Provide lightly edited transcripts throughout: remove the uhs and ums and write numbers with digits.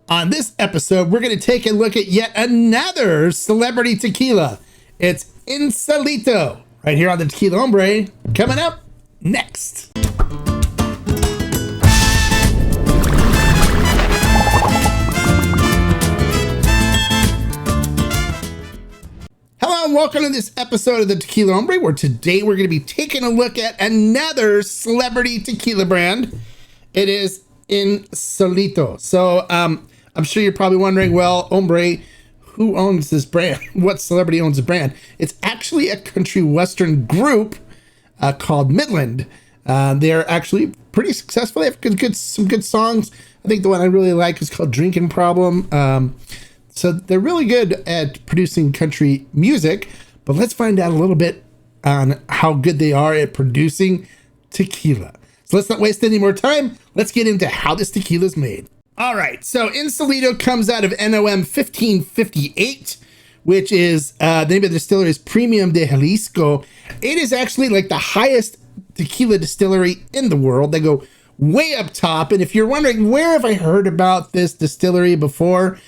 On this episode, we're going to take a look at yet another celebrity tequila. It's Insolito, right here on the Tequila Hombre, coming up next. Hello and welcome to this episode of the Tequila Hombre, where today we're going to be taking a look at another celebrity tequila brand. It is Insolito. So, I'm sure you're probably wondering, well, Hombre, who owns this brand? What celebrity owns the brand? It's actually a country western group called Midland. They're actually pretty successful. They have some good songs. I think the one I really like is called Drinking Problem. So they're really good at producing country music, but let's find out a little bit on how good they are at producing tequila. So let's not waste any more time. Let's get into how this tequila is made. All right, so Insolito comes out of NOM 1558, which is the name of the distillery is Premium de Jalisco. It is actually like the highest tequila distillery in the world. They go way up top. And if you're wondering, where have I heard about this distillery before?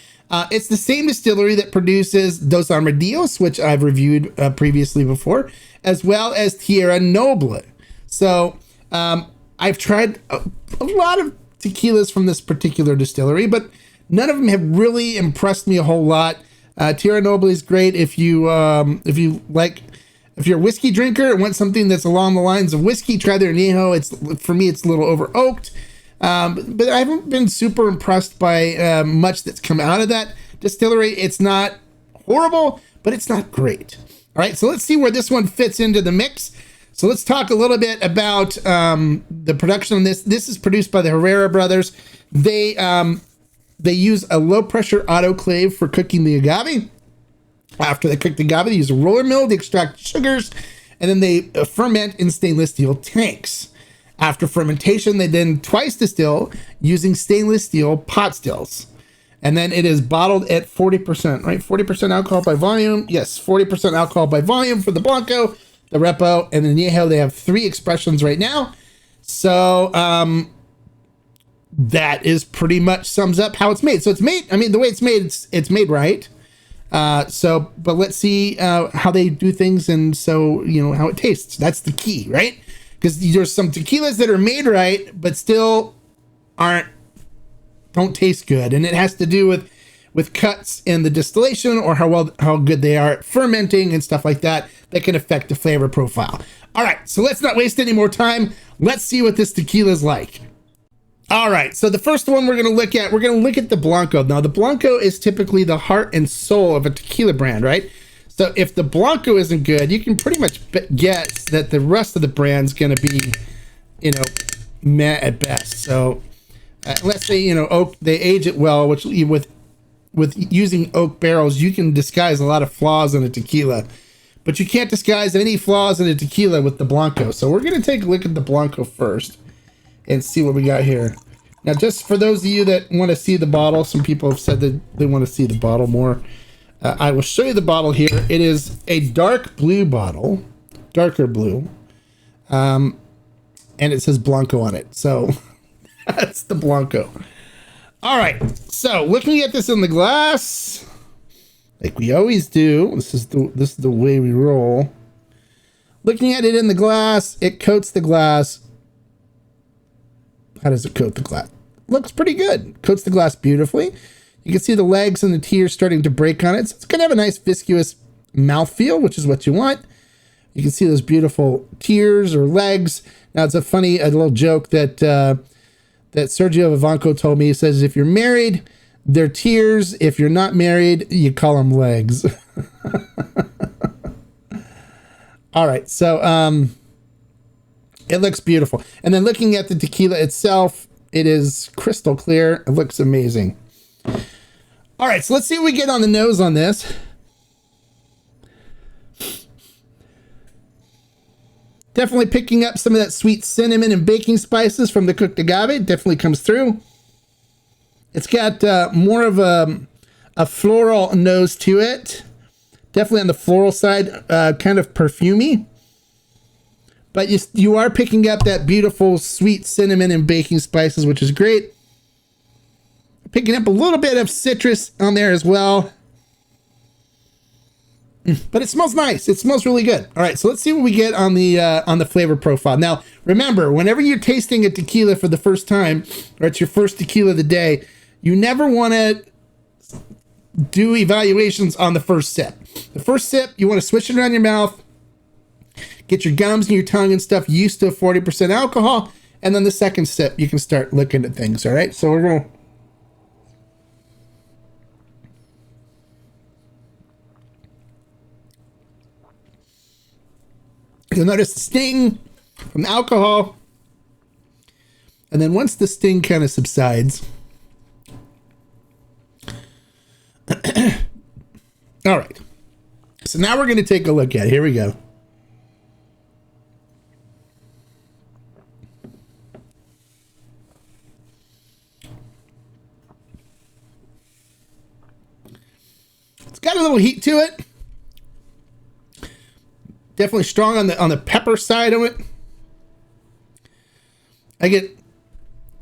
It's the same distillery that produces Dos Armadillos, which I've reviewed previously before, as well as Tierra Noble. So I've tried a lot of tequilas from this particular distillery, but none of them have really impressed me a whole lot. Tierra Noble is great if you're a whiskey drinker and want something that's along the lines of whiskey. Try their añejo. For me, it's a little over oaked, but I haven't been super impressed by much that's come out of that distillery. It's not horrible, but it's not great. All right, so let's see where this one fits into the mix. So let's talk a little bit about the production on this. This is produced by the Herrera brothers. They use a low pressure autoclave for cooking the agave. After they cook the agave, they use a roller mill to extract sugars, and then they ferment in stainless steel tanks. After fermentation, they then twice distill using stainless steel pot stills. And then it is bottled at 40%, right? 40% alcohol by volume. Yes, 40% alcohol by volume for the Blanco, the Repo, and the Anejo. They have 3 expressions right now. So that is pretty much sums up how it's made. So it's made, I mean, the way it's made, it's made right. But let's see how they do things, and so, you know, how it tastes. That's the key, right? Because there's some tequilas that are made right, but still don't taste good. And it has to do with cuts in the distillation, or how good they are at fermenting and stuff like that can affect the flavor profile. All right, so let's not waste any more time. Let's see what this tequila is like. All right, so the first one we're going to look at the Blanco. Now, the Blanco is typically the heart and soul of a tequila brand, right? So if the Blanco isn't good, you can pretty much guess that the rest of the brand's going to be, you know, meh at best. So unless they, you know, they age it well, which with using oak barrels, you can disguise a lot of flaws in a tequila, but you can't disguise any flaws in a tequila with the Blanco. So we're going to take a look at the Blanco first and see what we got here. Now, just for those of you that want to see the bottle, some people have said that they want to see the bottle more. I will show you the bottle here. It is a dark blue bottle, darker blue, and it says Blanco on it. So that's the Blanco. All right, so looking at this in the glass, like we always do, this is the way we roll. Looking at it in the glass, it coats the glass. How does it coat the glass? Looks pretty good. Coats the glass beautifully. You can see the legs and the tears starting to break on it. So it's going to have a nice viscous mouthfeel, which is what you want. You can see those beautiful tears or legs. Now, it's a little joke that Sergio Vivanco told me. He says, if you're married, they're tears. If you're not married, you call them legs. All right, so it looks beautiful. And then looking at the tequila itself, it is crystal clear. It looks amazing. All right, so let's see what we get on the nose on this. Definitely picking up some of that sweet cinnamon and baking spices from the cooked agave. It definitely comes through. It's got more of a floral nose to it. Definitely on the floral side, kind of perfumey. But you are picking up that beautiful sweet cinnamon and baking spices, which is great. Picking up a little bit of citrus on there as well. But it smells nice. It smells really good. All right, so let's see what we get on the flavor profile. Now, remember, whenever you're tasting a tequila for the first time, or it's your first tequila of the day, you never want to do evaluations on the first sip. The first sip, you want to swish it around your mouth, get your gums and your tongue and stuff used to 40% alcohol, and then the second sip, you can start looking at things, all right? So we're going to... You'll notice the sting from the alcohol. And then once the sting kind of subsides. All right. So now we're going to take a look at it. Here we go. It's got a little heat to it. Definitely strong on the pepper side of it. I get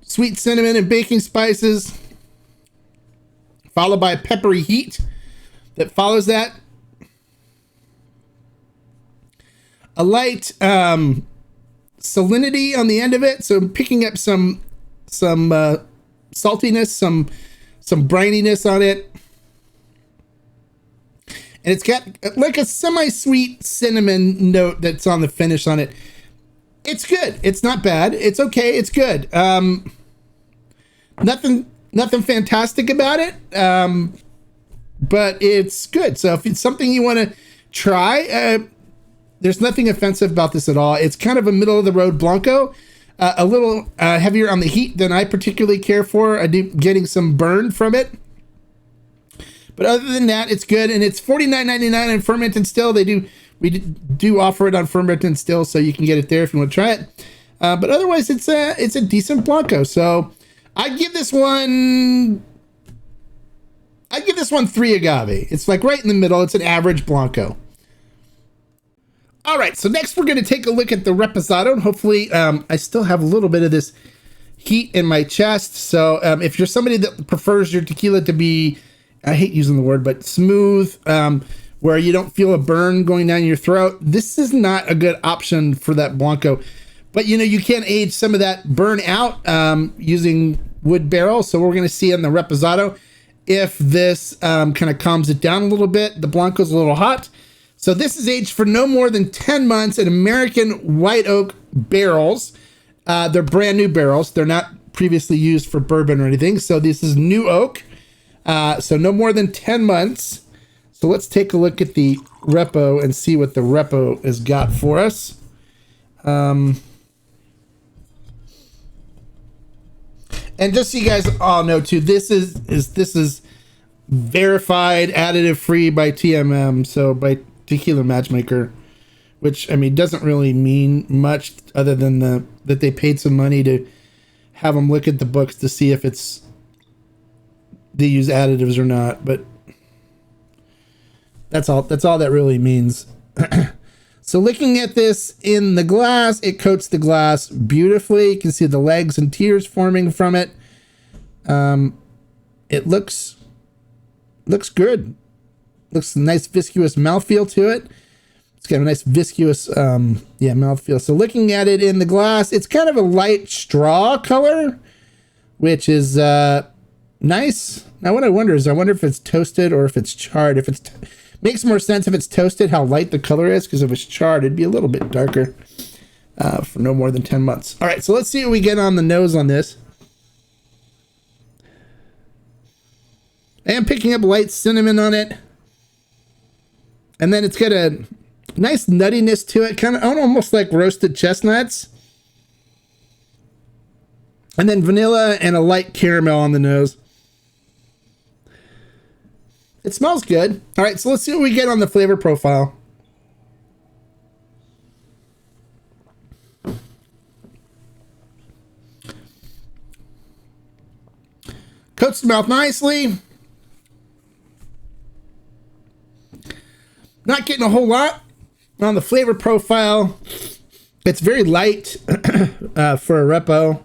sweet cinnamon and baking spices, followed by a peppery heat that follows that. A light salinity on the end of it, so I'm picking up some saltiness, some brininess on it. And it's got like a semi-sweet cinnamon note that's on the finish on it. It's good. It's not bad. It's okay. It's good. Nothing fantastic about it. But it's good. So if it's something you want to try, there's nothing offensive about this at all. It's kind of a middle of the road Blanco, a little heavier on the heat than I particularly care for. I do getting some burn from it. But other than that, it's good, and it's $49.99 on ferment and still. We do offer it on ferment and still, so you can get it there if you want to try it. But otherwise, it's a decent Blanco. So I give this one 3 agave. It's like right in the middle. It's an average Blanco. All right, so next we're going to take a look at the Reposado, and hopefully I still have a little bit of this heat in my chest. So if you're somebody that prefers your tequila to be, I hate using the word, but smooth, where you don't feel a burn going down your throat, this is not a good option for that Blanco. But, you can age some of that burn out using wood barrels. So we're going to see in the Reposado if this kind of calms it down a little bit. The Blanco's a little hot. So this is aged for no more than 10 months in American white oak barrels. They're brand new barrels. They're not previously used for bourbon or anything. So this is new oak. So no more than 10 months. So let's take a look at the Repo and see what the Repo has got for us. And just so you guys all know too, this is verified additive free by TMM, so by Tequila Matchmaker, which I mean doesn't really mean much other than that they paid some money to have them look at the books to see if they use additives or not, but that's all that really means. So looking at this in the glass, it coats the glass beautifully. You can see the legs and tears forming from it. It looks good. Looks a nice viscous mouthfeel to it. It's got a nice viscous mouthfeel. So looking at it in the glass, it's kind of a light straw color, which is nice. Now what I wonder if it's toasted or if it's charred. If it's makes more sense if it's toasted, how light the color is, because if it's charred, it'd be a little bit darker for no more than 10 months. All right, so let's see what we get on the nose on this. I am picking up light cinnamon on it. And then it's got a nice nuttiness to it, kind of almost like roasted chestnuts. And then vanilla and a light caramel on the nose. It smells good. All right, so let's see what we get on the flavor profile. Coats the mouth nicely. Not getting a whole lot on the flavor profile. It's very light for a Repo.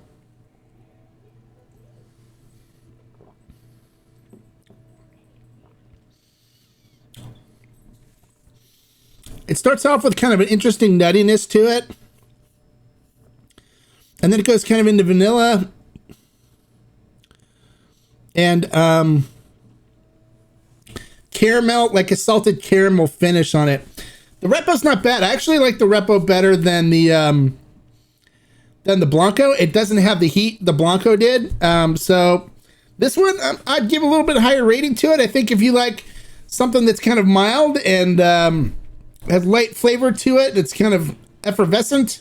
It starts off with kind of an interesting nuttiness to it. And then it goes kind of into vanilla. And caramel, like a salted caramel finish on it. The Repo's not bad. I actually like the Repo better than the Blanco. It doesn't have the heat the Blanco did. So this one, I'd give a little bit higher rating to it. I think if you like something that's kind of mild and has light flavor to it, it's kind of effervescent,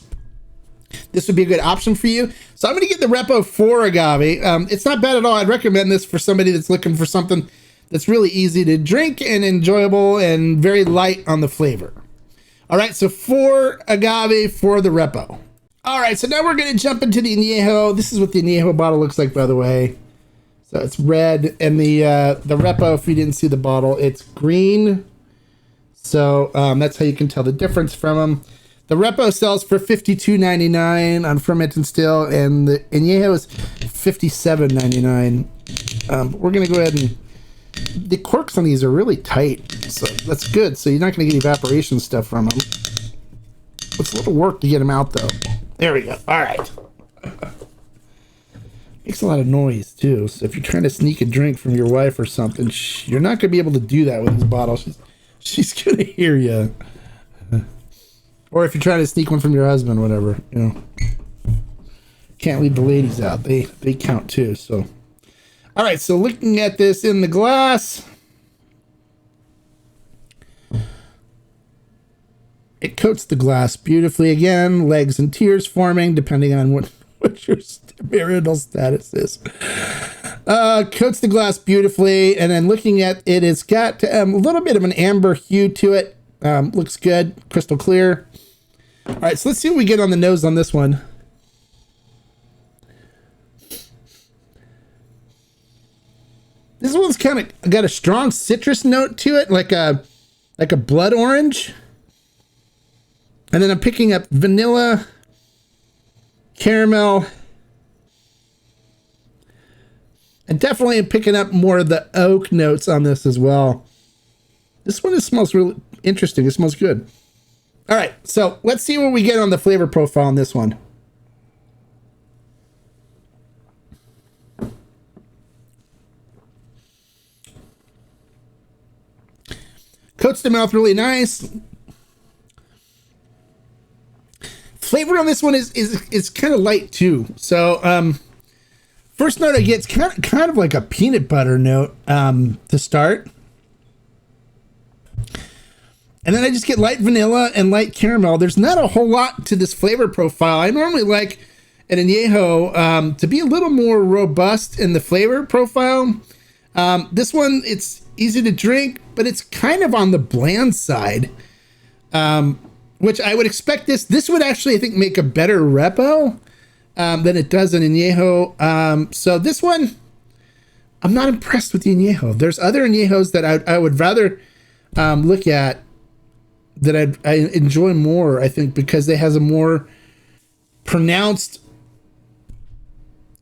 this would be a good option for you. So I'm going to get the Repo 4 agave. It's not bad at all. I'd recommend this for somebody that's looking for something that's really easy to drink and enjoyable and very light on the flavor. All right, so 4 agave for the Repo. All right, so now we're going to jump into the Añejo. This is what the Añejo bottle looks like, by the way. So it's red, and the Repo, if you didn't see the bottle, it's green. So that's how you can tell the difference from them. The Repo sells for $52.99 on Ferment and Still, and the Añejo is $57.99. We're going to go ahead and... The corks on these are really tight, so that's good. So you're not going to get evaporation stuff from them. It's a little work to get them out, though. There we go. All right. Makes a lot of noise, too. So if you're trying to sneak a drink from your wife or something, you're not going to be able to do that with this bottle. She's going to hear you. Or if you're trying to sneak one from your husband, whatever, you know. Can't leave the ladies out. They count, too, so... All right, so looking at this in the glass, it coats the glass beautifully again, legs and tears forming, depending on what your marital status is. Coats the glass beautifully, and then looking at it, it's got a little bit of an amber hue to it. Looks good, crystal clear. All right, so let's see what we get on the nose on this one. This one's kind of got a strong citrus note to it, like a blood orange. And then I'm picking up vanilla, caramel, and definitely I'm picking up more of the oak notes on this as well. This one smells really interesting. It smells good. All right, so let's see what we get on the flavor profile on this one. Coats the mouth really nice. Flavor on this one is kind of light too. So first note I get is kind of like a peanut butter note to start. And then I just get light vanilla and light caramel. There's not a whole lot to this flavor profile. I normally like an Añejo to be a little more robust in the flavor profile. This one, it's easy to drink, but it's kind of on the bland side, which I would expect this would actually, I think, make a better Repo than it does an Añejo. So this one, I'm not impressed with the Añejo. There's other Añejos that I would rather look at that I enjoy more, I think, because it has a more pronounced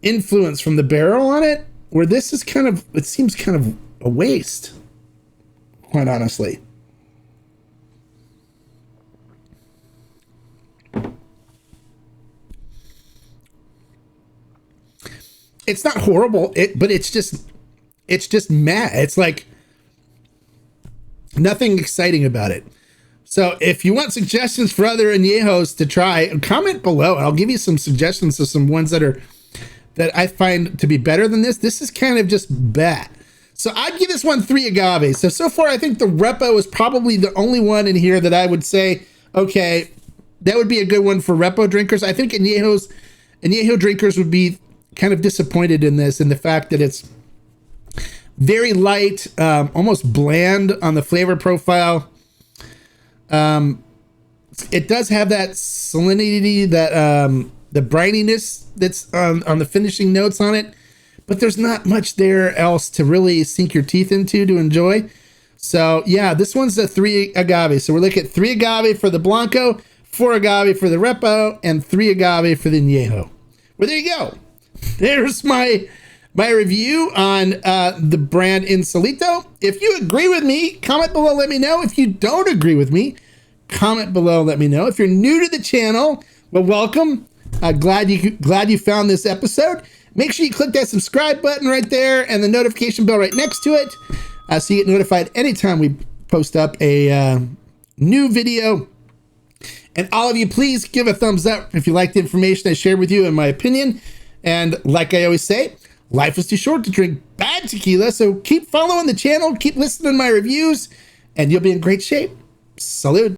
influence from the barrel on it, where this is kind of, it seems kind of a waste, quite honestly. It's not horrible, but it's just meh. It's like nothing exciting about it. So if you want suggestions for other Añejos to try, comment below. I'll give you some suggestions of some ones that I find to be better than this. This is kind of just bad. So I'd give this one 3 agaves. So far, I think the Repo is probably the only one in here that I would say, okay, that would be a good one for Repo drinkers. I think Añejo drinkers would be kind of disappointed in this, in the fact that it's very light, almost bland on the flavor profile. It does have that salinity, that the brininess that's on the finishing notes on it, but there's not much there else to really sink your teeth into to enjoy. So yeah, this one's a 3 agave. So we're looking at 3 agave for the Blanco, 4 agave for the Repo, and 3 agave for the Añejo. Well, there you go. There's my review on the brand Insolito. If you agree with me, comment below, let me know. If you don't agree with me, comment below. Let me know. If you're new to the channel, well, welcome. Glad you found this episode. Make sure you click that subscribe button right there and the notification bell right next to it, so you get notified anytime we post up a new video. And all of you, please give a thumbs up if you like the information I shared with you and my opinion. And like I always say, life is too short to drink bad tequila, so keep following the channel, keep listening to my reviews, and you'll be in great shape. Salud.